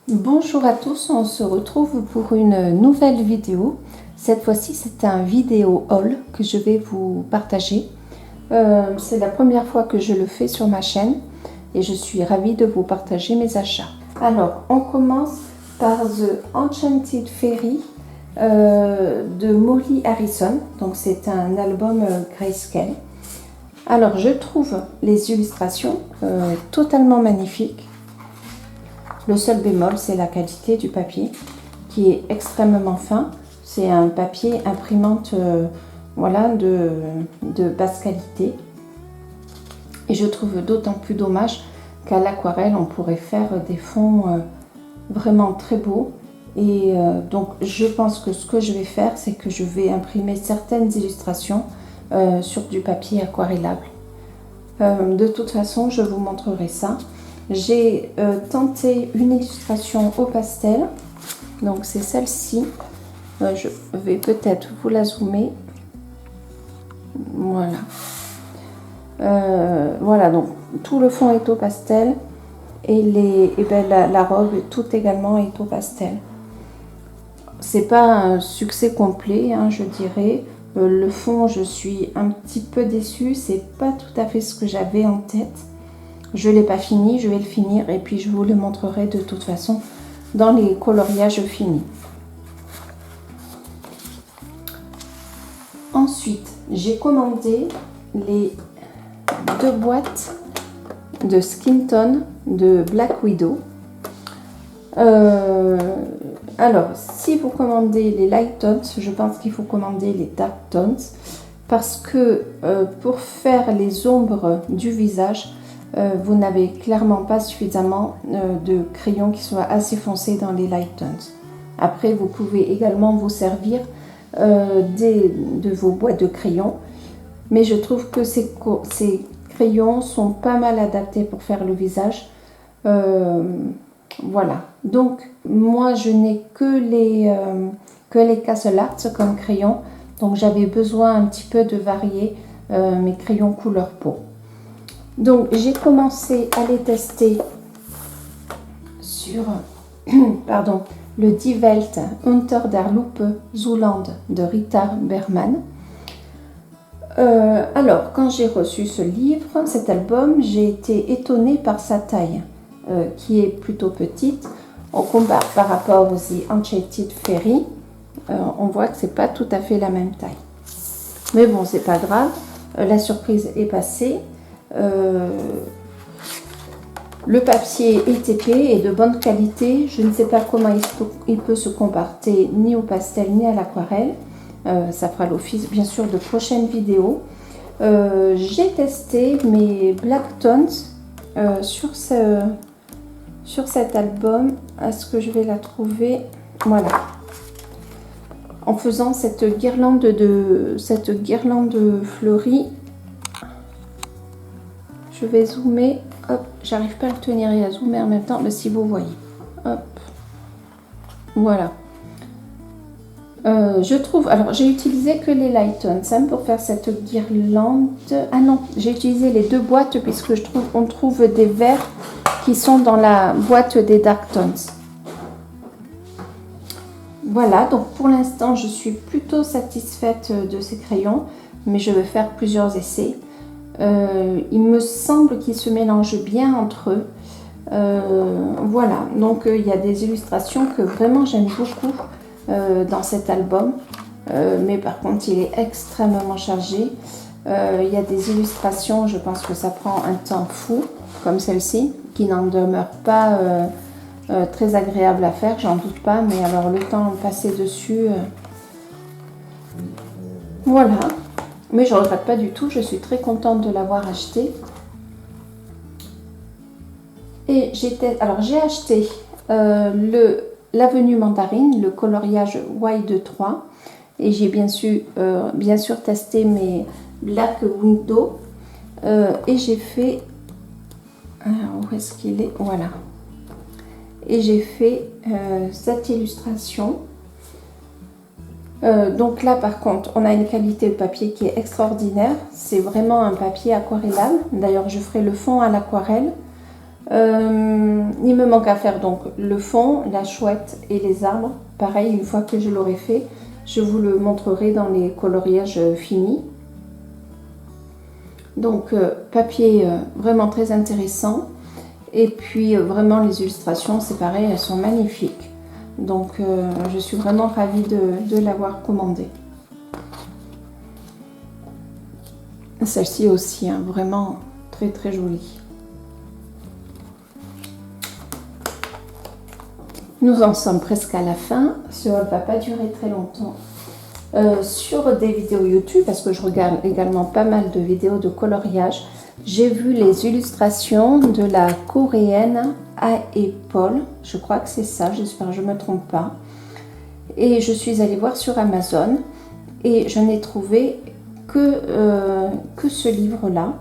Bonjour à tous, on se retrouve pour une nouvelle vidéo. Cette fois-ci, c'est un vidéo haul que je vais vous partager. C'est la première fois que je le fais sur ma chaîne et je suis ravie de vous partager mes achats. Alors, on commence par The Enchanted Fairy de Molly Harrison. Donc, c'est un album grayscale. Alors, je trouve les illustrations totalement magnifiques. Le seul bémol, c'est la qualité du papier qui est extrêmement fin. C'est un papier imprimante voilà, de basse qualité. Et je trouve d'autant plus dommage qu'à l'aquarelle, on pourrait faire des fonds vraiment très beaux. Et donc, je pense que ce que je vais faire, c'est que je vais imprimer certaines illustrations sur du papier aquarellable. De toute façon, je vous montrerai ça. J'ai tenté une illustration au pastel, donc c'est celle-ci. Je vais peut-être vous la zoomer. Voilà. Voilà, donc tout le fond est au pastel et la robe, tout également est au pastel. C'est pas un succès complet, hein, je dirais. Le fond, je suis un petit peu déçue, c'est pas tout à fait ce que j'avais en tête. Je ne l'ai pas fini, je vais le finir et puis je vous le montrerai de toute façon dans les coloriages finis. Ensuite, j'ai commandé les 2 boîtes de Skin Tone de Black Widow. Alors, si vous commandez les Light Tones, je pense qu'il faut commander les Dark Tones parce que pour faire les ombres du visage, vous n'avez clairement pas suffisamment de crayons qui soient assez foncés dans les light tones. Après, vous pouvez également vous servir de vos boîtes de crayons, mais je trouve que ces crayons sont pas mal adaptés pour faire le visage. Voilà, donc moi je n'ai que les Castle Art comme crayons, donc j'avais besoin un petit peu de varier mes crayons couleur peau. Donc, j'ai commencé à les tester sur le Die Welt Unter der Lupe Zuland de Rita Berman. Alors, quand j'ai reçu ce livre, cet album, j'ai été étonnée par sa taille, qui est plutôt petite. On compare par rapport aux The Enchanted Fairy, on voit que c'est pas tout à fait la même taille. Mais bon, c'est pas grave, la surprise est passée. Le papier est épais et de bonne qualité. Je ne sais pas comment il peut se comporter ni au pastel ni à l'aquarelle. Ça fera l'office bien sûr de prochaines vidéos. J'ai testé mes Black Tones sur cet album. Est-ce que je vais la trouver? Voilà. En faisant cette guirlande fleurie. Je vais zoomer, hop, j'arrive pas à le tenir et à zoomer en même temps, mais si vous voyez, hop, voilà. Je trouve, alors j'ai utilisé que les Light Tones pour faire cette guirlande. Ah non, j'ai utilisé les 2 boîtes puisque on trouve des verres qui sont dans la boîte des Dark Tones. Voilà, donc pour l'instant je suis plutôt satisfaite de ces crayons, mais je vais faire plusieurs essais. Il me semble qu'ils se mélangent bien entre eux. Voilà, donc il y a des illustrations que vraiment j'aime beaucoup dans cet album. Mais par contre, il est extrêmement chargé. Il y a des illustrations, je pense que ça prend un temps fou, comme celle-ci, qui n'en demeure pas très agréable à faire, j'en doute pas. Mais alors, le temps passé dessus, voilà. Mais je ne regrette pas du tout, je suis très contente de l'avoir acheté. Et j'ai acheté l'avenue Mandarine, le coloriage Y23. Et j'ai bien sûr testé mes Black Widow. Et j'ai fait... Alors, où est-ce qu'il est? Voilà. Et j'ai fait cette illustration. Donc là par contre on a une qualité de papier qui est extraordinaire, c'est vraiment un papier aquarellable. D'ailleurs je ferai le fond à l'aquarelle, Il me manque à faire donc le fond, la chouette et les arbres. Pareil, une fois que je l'aurai fait, je vous le montrerai dans les coloriages finis. Donc papier vraiment très intéressant. Et puis vraiment les illustrations, c'est pareil, elles sont magnifiques. Donc je suis vraiment ravie de l'avoir commandé. Celle-ci aussi, hein, vraiment très très jolie. Nous en sommes presque à la fin. Ce haul ne va pas durer très longtemps. Sur des vidéos YouTube, parce que je regarde également pas mal de vidéos de coloriage, j'ai vu les illustrations de la coréenne A.E. Paul. Je crois que c'est ça, j'espère que je ne me trompe pas. Et je suis allée voir sur Amazon et je n'ai trouvé que ce livre-là.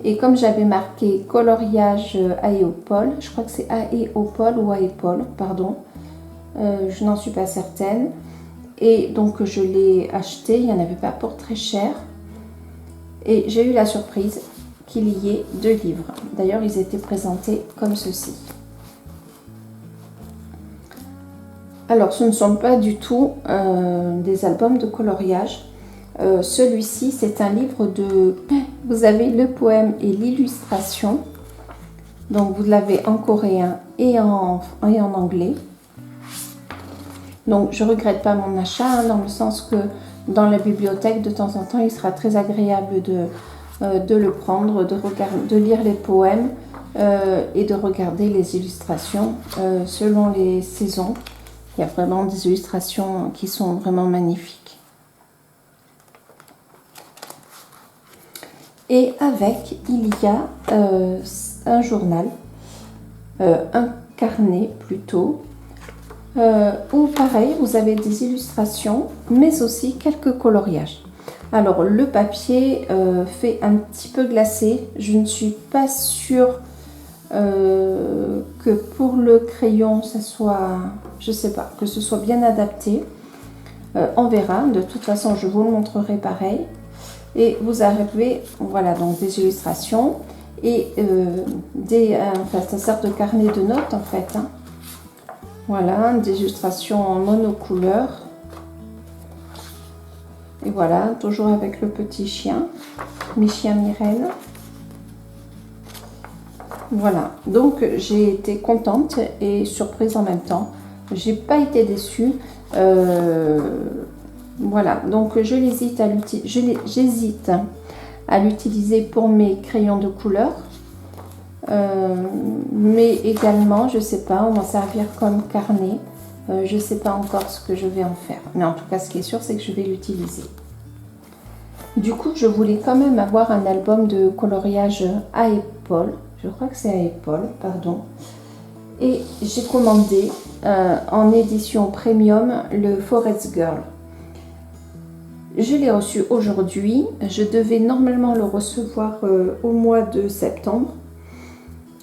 Et comme j'avais marqué coloriage A.E. Paul, je crois que c'est A.E. Paul ou A.E. Paul, pardon, je n'en suis pas certaine. Et donc je l'ai acheté, il n'y en avait pas pour très cher. Et j'ai eu la surprise qu'il y ait 2 livres. D'ailleurs, ils étaient présentés comme ceci. Alors, ce ne sont pas du tout des albums de coloriage. Celui-ci, c'est un livre de... Vous avez le poème et l'illustration. Donc, vous l'avez en coréen et en anglais. Donc, je ne regrette pas mon achat, hein, dans le sens que dans la bibliothèque, de temps en temps, il sera très agréable de le prendre, de lire les poèmes et de regarder les illustrations selon les saisons. Il y a vraiment des illustrations qui sont vraiment magnifiques. Et avec, il y a un journal, un carnet plutôt, où pareil, vous avez des illustrations, mais aussi quelques coloriages. Alors, le papier fait un petit peu glacé. Je ne suis pas sûre que pour le crayon, ça soit, je sais pas, que ce soit bien adapté. On verra. De toute façon, je vous le montrerai pareil. Et vous avez, voilà, donc des illustrations et enfin, ça sert de carnet de notes en fait. Hein. Voilà, des illustrations en monocouleur. Et voilà, toujours avec le petit chien, mes chiens Myrène. Voilà, donc j'ai été contente et surprise en même temps. J'ai pas été déçue. Voilà, donc j'hésite à l'utiliser pour mes crayons de couleur. Mais également, je sais pas, on va servir comme carnet. Je sais pas encore ce que je vais en faire. Mais en tout cas, ce qui est sûr, c'est que je vais l'utiliser. Du coup, je voulais quand même avoir un album de coloriage A.E. Paul. Je crois que c'est A.E. Paul, pardon. Et j'ai commandé en édition premium le Forest Girl. Je l'ai reçu aujourd'hui. Je devais normalement le recevoir au mois de septembre.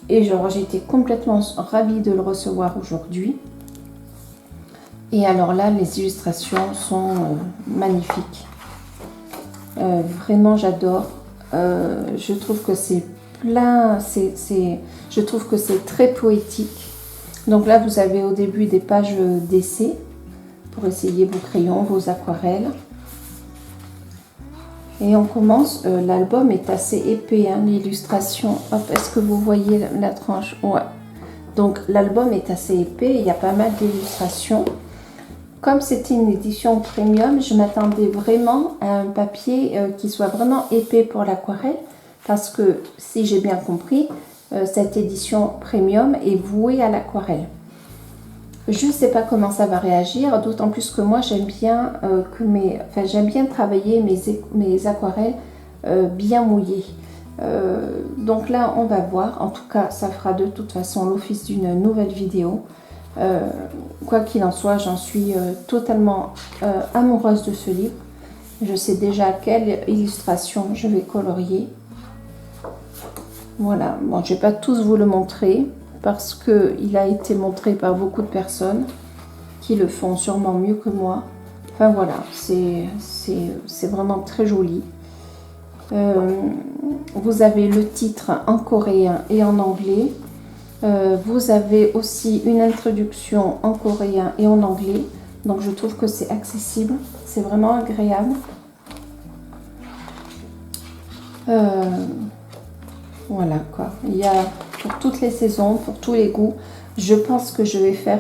Et genre, j'étais complètement ravie de le recevoir aujourd'hui. Et alors là, les illustrations sont magnifiques. Vraiment, j'adore. Je trouve que c'est plein, je trouve que c'est très poétique. Donc là, vous avez au début des pages d'essai pour essayer vos crayons, vos aquarelles. Et on commence, l'album est assez épais, hein, l'illustration. Hop, est-ce que vous voyez la tranche? Ouais. Donc l'album est assez épais, il y a pas mal d'illustrations. Comme c'était une édition premium, je m'attendais vraiment à un papier qui soit vraiment épais pour l'aquarelle. Parce que, si j'ai bien compris, cette édition premium est vouée à l'aquarelle. Je ne sais pas comment ça va réagir, d'autant plus que moi j'aime bien j'aime bien travailler mes aquarelles bien mouillées. Donc là on va voir, en tout cas ça fera de toute façon l'office d'une nouvelle vidéo. Quoi qu'il en soit, j'en suis totalement amoureuse de ce livre. Je sais déjà quelle illustration je vais colorier. Voilà, bon, je ne vais pas tous vous le montrer parce qu'il a été montré par beaucoup de personnes qui le font sûrement mieux que moi. Enfin voilà, c'est vraiment très joli. Vous avez le titre en coréen et en anglais. Vous avez aussi une introduction en coréen et en anglais. Donc je trouve que c'est accessible, c'est vraiment agréable. Voilà quoi, il y a pour toutes les saisons, pour tous les goûts. Je pense que je vais faire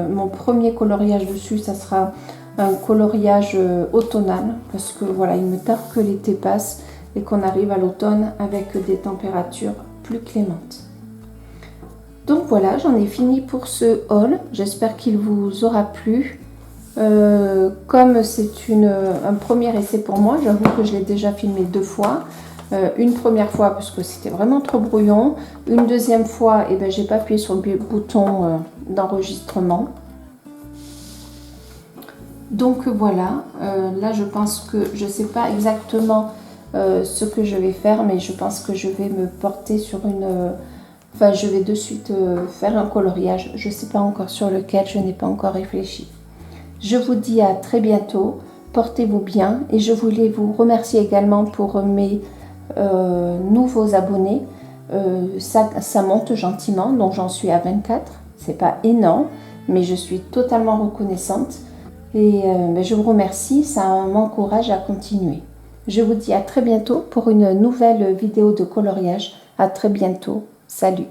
mon premier coloriage dessus, ça sera un coloriage automnal, parce que voilà, il me tarde que l'été passe et qu'on arrive à l'automne avec des températures plus clémentes. Donc voilà, j'en ai fini pour ce haul, j'espère qu'il vous aura plu. Comme c'est un premier essai pour moi, j'avoue que je l'ai déjà filmé 2 fois. Une première fois parce que c'était vraiment trop brouillon. Une deuxième fois, et ben, j'ai pas appuyé sur le bouton d'enregistrement. Donc voilà, là je pense que je sais pas exactement ce que je vais faire, mais je pense que je vais me porter sur enfin, je vais de suite faire un coloriage. Je sais pas encore sur lequel, je n'ai pas encore réfléchi. Je vous dis à très bientôt. Portez-vous bien et je voulais vous remercier également pour mes nouveaux abonnés. Ça monte gentiment, donc j'en suis à 24. C'est pas énorme, mais je suis totalement reconnaissante. Et je vous remercie, ça m'encourage à continuer. Je vous dis à très bientôt pour une nouvelle vidéo de coloriage. À très bientôt. Salut!